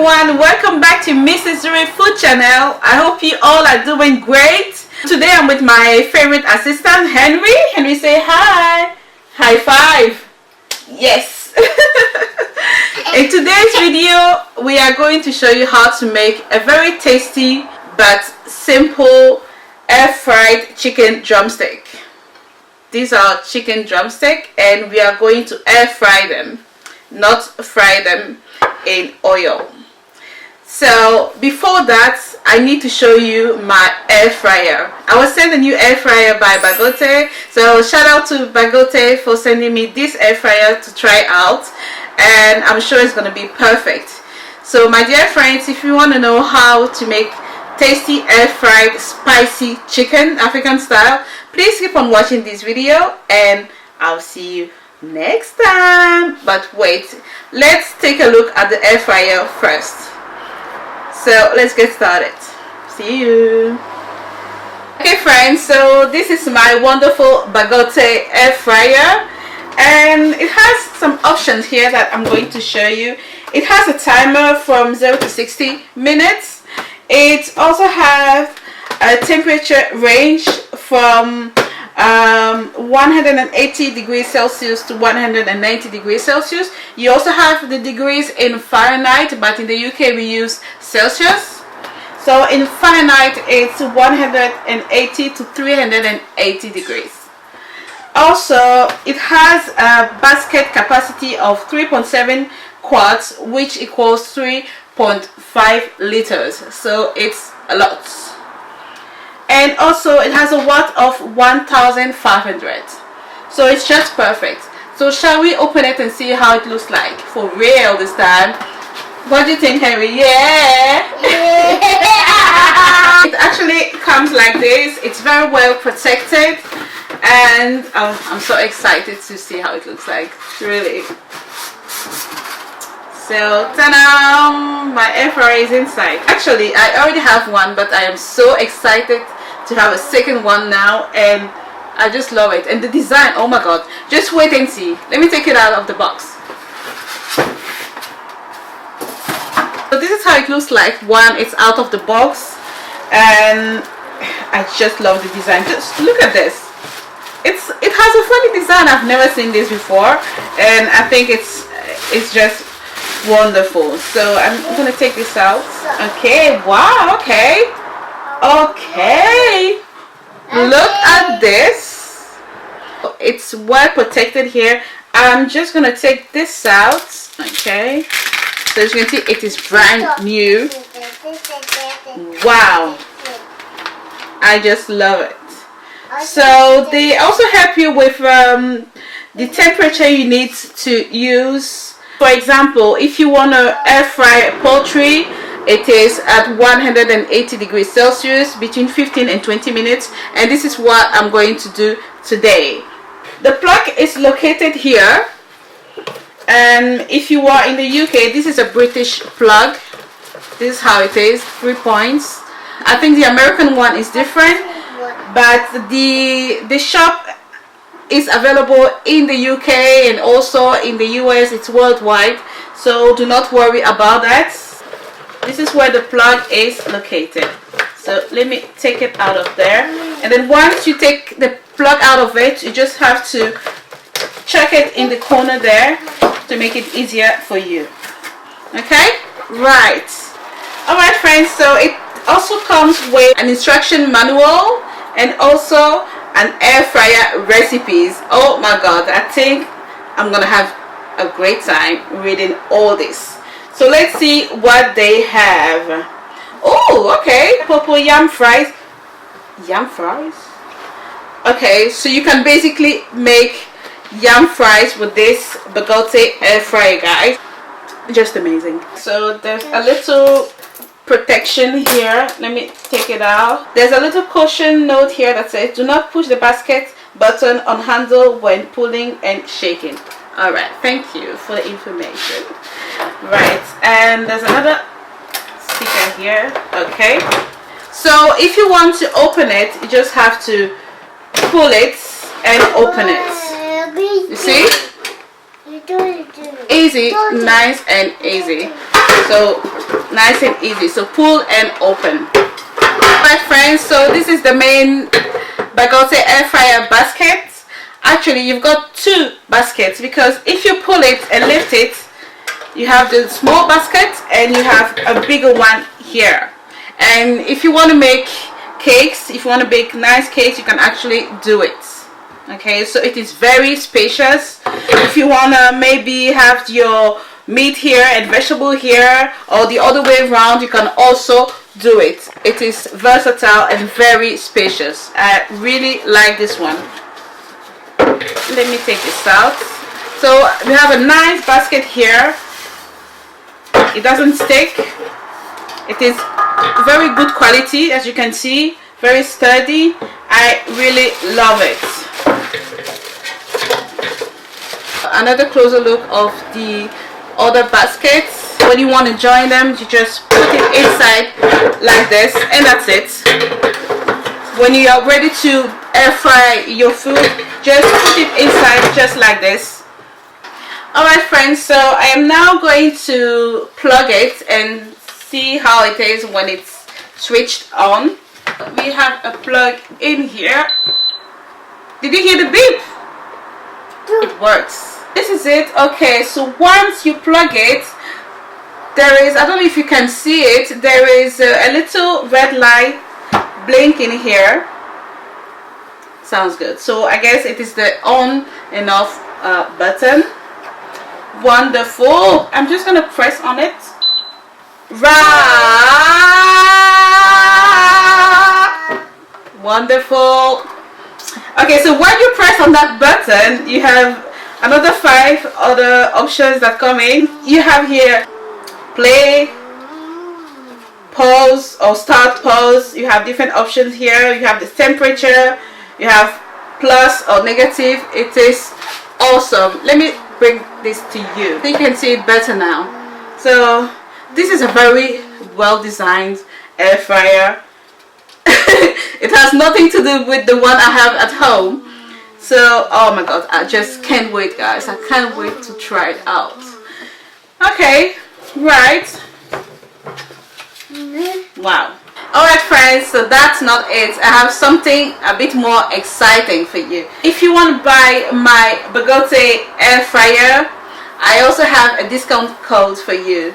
everyone, welcome back to Mrs. Zuri Food Channel. I hope you all are doing great. Today I'm with my favorite assistant, Henry. Henry, say hi. High five. Yes. In today's video we are going to show you how to make a very tasty but simple air fried chicken drumstick. These are chicken drumstick and we are going to air fry them, not fry them in oil. So before that, I need to show you my air fryer. I was sent a new air fryer by Bagotte, so shout out to Bagotte for sending me this air fryer to try out, and I'm sure it's going to be perfect. So my dear friends, if you want to know how to make tasty air fried spicy chicken African style, please keep on watching this video and I'll see you next time. But wait, let's take a look at the air fryer first. So let's get started. See you. Okay friends, so this is my wonderful Bagotte air fryer, and it has some options here that I'm going to show you. It has a timer from 0 to 60 minutes. It also has a temperature range from 180 degrees Celsius to 190 degrees Celsius. You also have the degrees in Fahrenheit, but in the UK we use Celsius. So in Fahrenheit it's 180 to 380 degrees. Also, it has a basket capacity of 3.7 quarts, which equals 3.5 liters. So it's a lot. And also it has a watt of 1500, so it's just perfect. So shall we open it and see how it looks like for real this time? What do you think, Henry? Yeah. It actually comes like this. It's very well protected, and I'm so excited to see how it looks like, really. So ta-da! My air fryer is inside. Actually I already have one, but I am so excited to have a second one now, and I just love it. And the design, oh my god, just wait and see. Let me take it out of the box. So this is how it looks like when it's out of the box, and I just love the design. Just look at this. It has a funny design. I've never seen this before, and I think it's just wonderful. So I'm gonna take this out. Okay, wow, okay. Okay, look at this. It's well protected here. I'm just gonna take this out. Okay, so as you can see, it is brand new. Wow, I just love it. So they also help you with the temperature you need to use. For example, if you want to air fry poultry, it is at 180 degrees Celsius between 15 and 20 minutes, and this is what I'm going to do today. The plug is located here, and if you are in the UK, this is a British plug. This is how it is, 3 points. I think the American one is different, but the shop is available in the UK and also in the US. It's worldwide, so do not worry about that. This is where the plug is located. So let me take it out of there, and then once you take the plug out of it, you just have to chuck it in the corner there to make it easier for you. Okay, right. Alright friends, so it also comes with an instruction manual and also an air fryer recipes. Oh my god, I think I'm gonna have a great time reading all this. So let's see what they have. Oh, okay. Purple yam fries. Yam fries? Okay, so you can basically make yam fries with this Bagotte air fryer, guys. Just amazing. So there's a little protection here. Let me take it out. There's a little caution note here that says, do not push the basket button on handle when pulling and shaking. Alright, thank you for the information. Right, and there's another sticker here. Okay, so if you want to open it, you just have to pull it and open it. You see? Easy, nice and easy. So nice and easy. So pull and open. Alright friends, so this is the main Bagotte air fryer basket. Actually you've got two baskets, because if you pull it and lift it, you have the small basket and you have a bigger one here. And if you want to make cakes, if you want to bake nice cakes, you can actually do it. Okay, so it is very spacious. If you want to maybe have your meat here and vegetable here, or the other way around, you can also do it. It is versatile and very spacious. I really like this one. Let me take this out. So we have a nice basket here. It doesn't stick. It is very good quality, as you can see, very sturdy. I really love it. Another closer look of the other baskets. When you want to join them, you just put it inside like this, and that's it. When you are ready to air fry your food, just put it inside just like this. Alright friends, so I am now going to plug it and see how it is when it's switched on. We have a plug in here. Did you hear the beep? It works. This is it. Okay, so once you plug it, there is, I don't know if you can see it, there is a little red light blinking here. Sounds good. So I guess it is the on and off button. Wonderful. I'm just gonna press on it. Wonderful. Okay, so when you press on that button, you have another 5 other options that come in. You have here play, pause or start pause. You have different options here. You have the temperature, you have plus or negative. It is awesome. Let me bring this to you. I think you can see it better now. So this is a very well designed air fryer. It has nothing to do with the one I have at home. So oh my god, I just can't wait guys. I can't wait to try it out. Okay, right. Wow. Alright friends, so that's not it. I have something a bit more exciting for you. If you want to buy my Bagotte air fryer, I also have a discount code for you.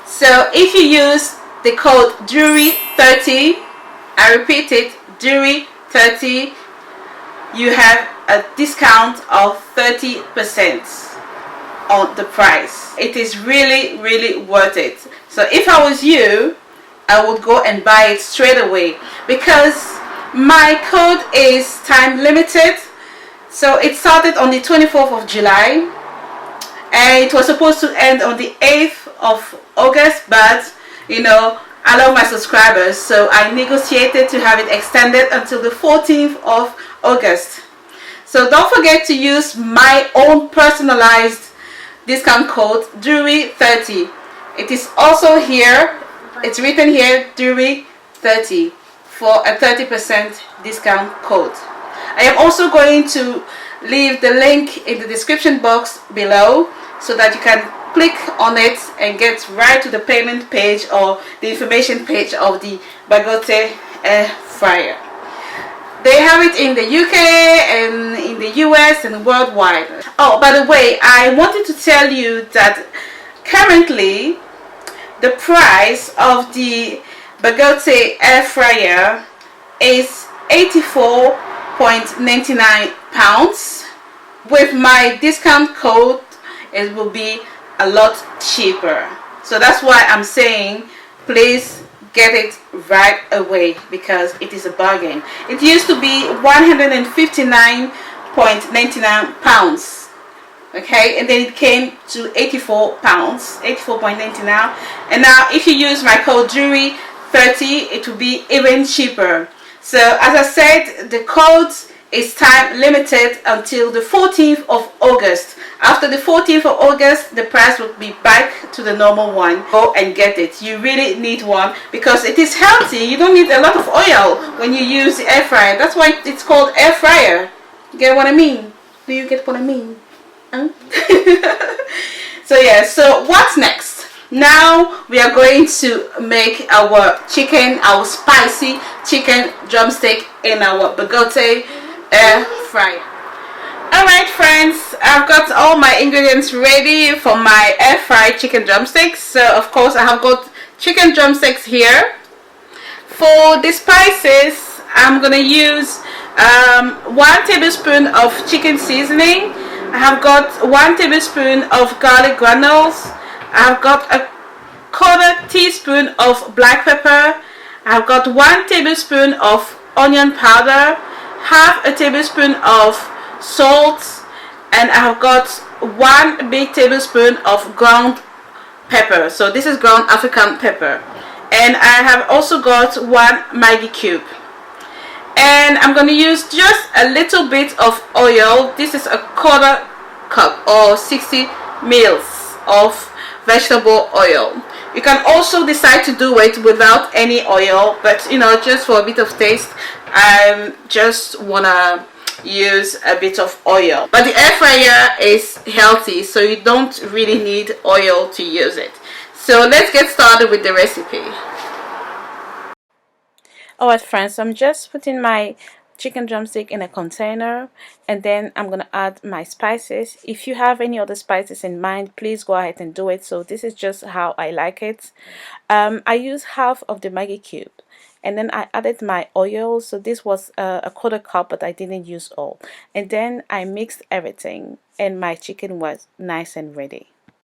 So if you use the code DRUMSTICK, I repeat it, DRUMSTICK, you have a discount of 30% on the price. It is really worth it. So if I was you, I would go and buy it straight away, because my code is time limited. So it started on the 24th of July and it was supposed to end on the 8th of August, but you know, I love my subscribers, so I negotiated to have it extended until the 14th of August. So don't forget to use my own personalized discount code DRUMSTICK. It is also here. It's written here DRUMSTICK for a 30% discount code. I am also going to leave the link in the description box below so that you can click on it and get right to the payment page or the information page of the Bagotte air fryer. They have it in the UK and in the US and worldwide. Oh, by the way, I wanted to tell you that currently the price of the Bagotte air fryer is £84.99. With my discount code, it will be a lot cheaper. So that's why I'm saying please get it right away, because it is a bargain. It used to be £159.99. Okay, and then it came to £84, 84.99, and now if you use my code DRUMSTICK, it will be even cheaper. So as I said, the code is time limited until the 14th of August. After the 14th of August, the price will be back to the normal one. Go and get it. You really need one because it is healthy. You don't need a lot of oil when you use the air fryer. That's why it's called air fryer. Get what I mean? Do you get what I mean? So yeah, so what's next? Now we are going to make our chicken, our spicy chicken drumstick in our Bagotte air fryer. Alright friends, I've got all my ingredients ready for my air fried chicken drumsticks. So of course I have got chicken drumsticks here. For the spices, I'm gonna use 1 tablespoon of chicken seasoning. I have got 1 tablespoon of garlic granules. I've got a 1/4 teaspoon of black pepper. I've got 1 tablespoon of onion powder, 1/2 tablespoon of salt, and I've got 1 big tablespoon of ground pepper. So this is ground African pepper. And I have also got 1 Maggi cube. And I'm going to use just a little bit of oil. This is a 1/4 cup or 60 mils of vegetable oil. You can also decide to do it without any oil, but you know, just for a bit of taste, I just want to use a bit of oil. But the air fryer is healthy, so you don't really need oil to use it. So let's get started with the recipe. Alright friends, I'm just putting my chicken drumstick in a container, and then I'm gonna add my spices. If you have any other spices in mind, please go ahead and do it. So this is just how I like it. I use 1/2 of the Maggi cube, and then I added my oil. So this was a 1/4 cup, but I didn't use all. And then I mixed everything, and my chicken was nice and ready.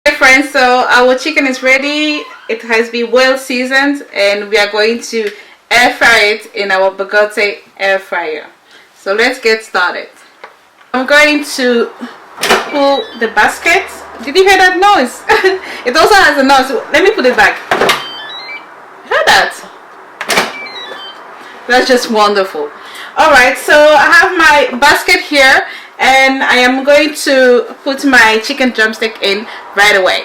Okay friends, so our chicken is ready. It has been well seasoned, and we are going to air fry it in our Bagotte air fryer. So let's get started. I'm going to pull the basket. Did you hear that noise? It also has a noise. Let me put it back. Heard that? That's just wonderful. Alright, so I have my basket here, and I am going to put my chicken drumstick in right away.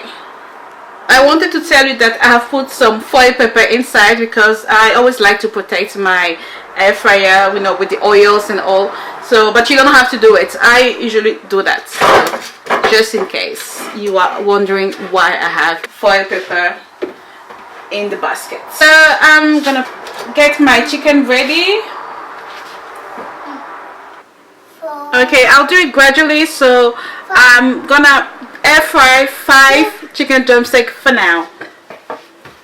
I wanted to tell you that I have put some foil paper inside because I always like to protect my air fryer, you know, with the oils and all. So, but you don't have to do it. I usually do that, just in case you are wondering why I have foil paper in the basket. So I'm gonna get my chicken ready. Okay, I'll do it gradually. So I'm gonna air fry 5 chicken drumstick for now.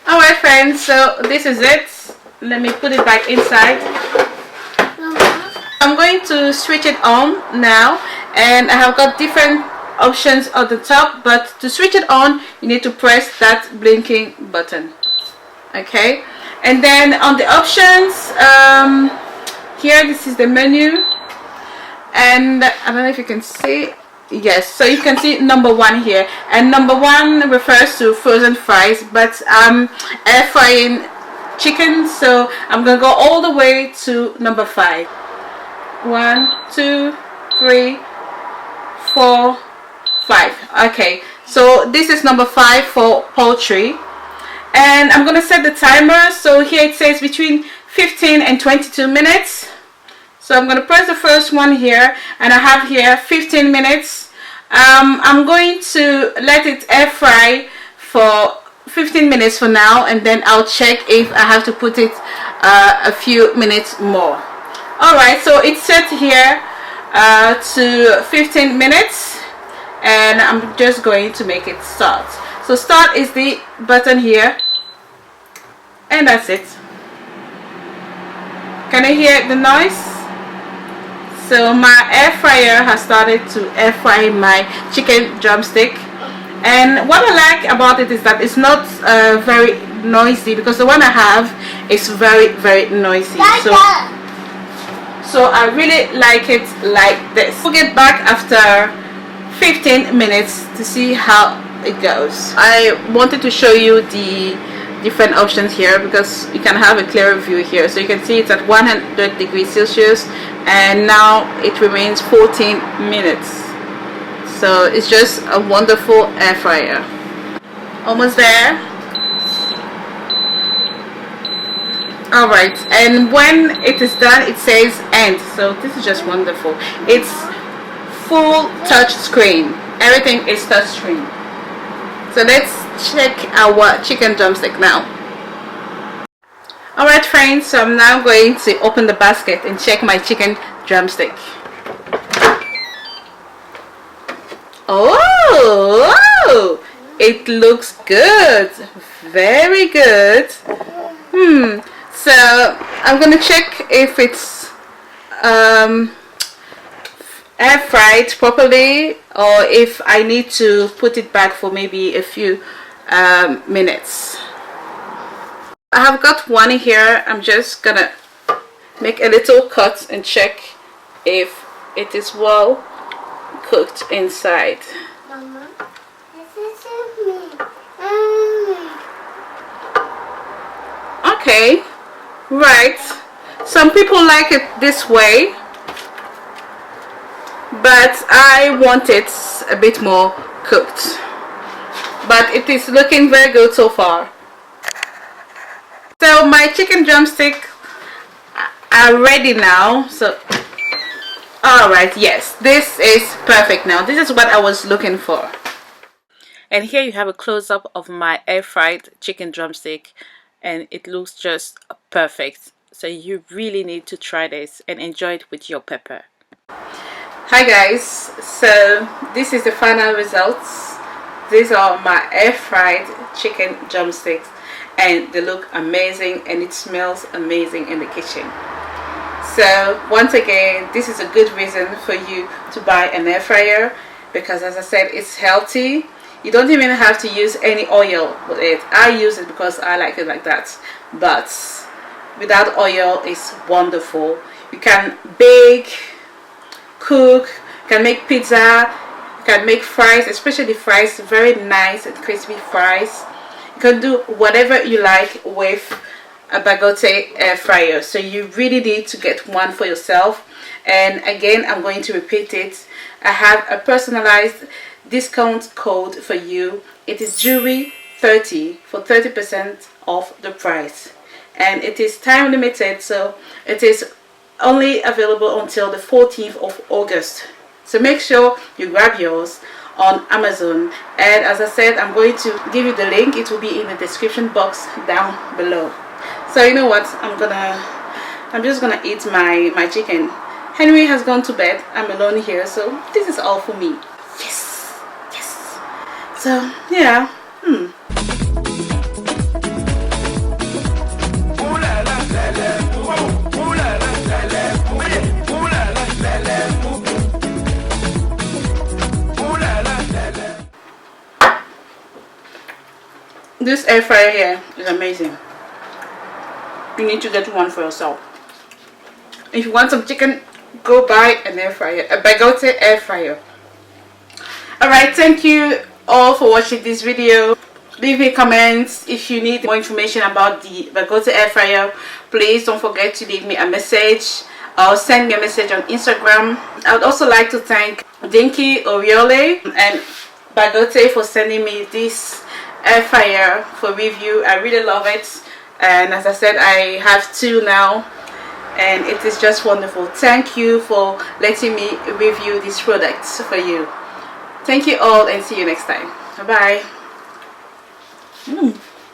Alright friends, so this is it. Let me put it back inside. I'm going to switch it on now, and I have got different options on the top, but to switch it on you need to press that blinking button. Okay, and then on the options, here, this is the menu, and I don't know if you can see. Yes, so you can see number 1 here, and number 1 refers to frozen fries, but I'm air frying chicken, so I'm gonna go all the way to number 5. 1, 2, 3, 4, 5. Okay, so this is number 5 for poultry, and I'm gonna set the timer. So here it says between 15 and 22 minutes. So I'm going to press the first one here, and I have here 15 minutes. I'm going to let it air fry for 15 minutes for now, and then I'll check if I have to put it a few minutes more. Alright, so it's set here to 15 minutes, and I'm just going to make it start. So start is the button here, and that's it. Can you hear the noise? So my air fryer has started to air fry my chicken drumstick, and what I like about it is that it's not very noisy, because the one I have is very noisy. So I really like it like this. We'll get back after 15 minutes to see how it goes. I wanted to show you the different options here because you can have a clearer view here. So you can see it's at 100 degrees Celsius, and now it remains 14 minutes. So it's just a wonderful air fryer. Almost there. Alright, and when it is done it says end. So this is just wonderful. It's full touch screen. Everything is touchscreen. So let's check our chicken drumstick now. Alright friends, so I'm now going to open the basket and check my chicken drumstick. Oh, it looks good. Very good. So I'm gonna check if it's air fried properly, or if I need to put it back for maybe a few minutes. I have got one here. I'm just gonna make a little cut and check if it is well cooked inside. Mama, this is me. Okay, right. Some people like it this way, but I want it a bit more cooked. But it is looking very good so far. So my chicken drumstick are ready now. So alright, yes, this is perfect now. This is what I was looking for. And here you have a close-up of my air-fried chicken drumstick, and it looks just perfect. So you really need to try this and enjoy it with your pepper. Hi guys, so this is the final results. These are my air-fried chicken drumsticks, and they look amazing and it smells amazing in the kitchen. So once again, this is a good reason for you to buy an air fryer, because as I said, it's healthy. You don't even have to use any oil with it. I use it because I like it like that, but without oil it's wonderful. You can bake, cook, you can make pizza, you can make fries, especially fries, very nice and crispy fries. You can do whatever you like with a Bagotte air fryer. So you really need to get one for yourself. And again, I'm going to repeat it. I have a personalized discount code for you. It is Jury30 for 30% off the price, and it is time limited, so it is only available until the 14th of August. So make sure you grab yours on Amazon, and as I said, I'm going to give you the link. It will be in the description box down below. So you know what, I'm just gonna eat my chicken. Henry has gone to bed. I'm alone here, so this is all for me. Yes, yes. So yeah. This air fryer here is amazing. You need to get one for yourself. If you want some chicken, go buy an air fryer, a Bagotte air fryer. Alright, thank you all for watching this video. Leave me comments if you need more information about the Bagotte air fryer. Please don't forget to leave me a message or send me a message on Instagram. I would also like to thank Dinky Oriole and Bagotte for sending me this air fryer for review. I really love it, and as I said, I have two now, and it is just wonderful. Thank you for letting me review these products for you. Thank you all, and see you next time. Bye bye.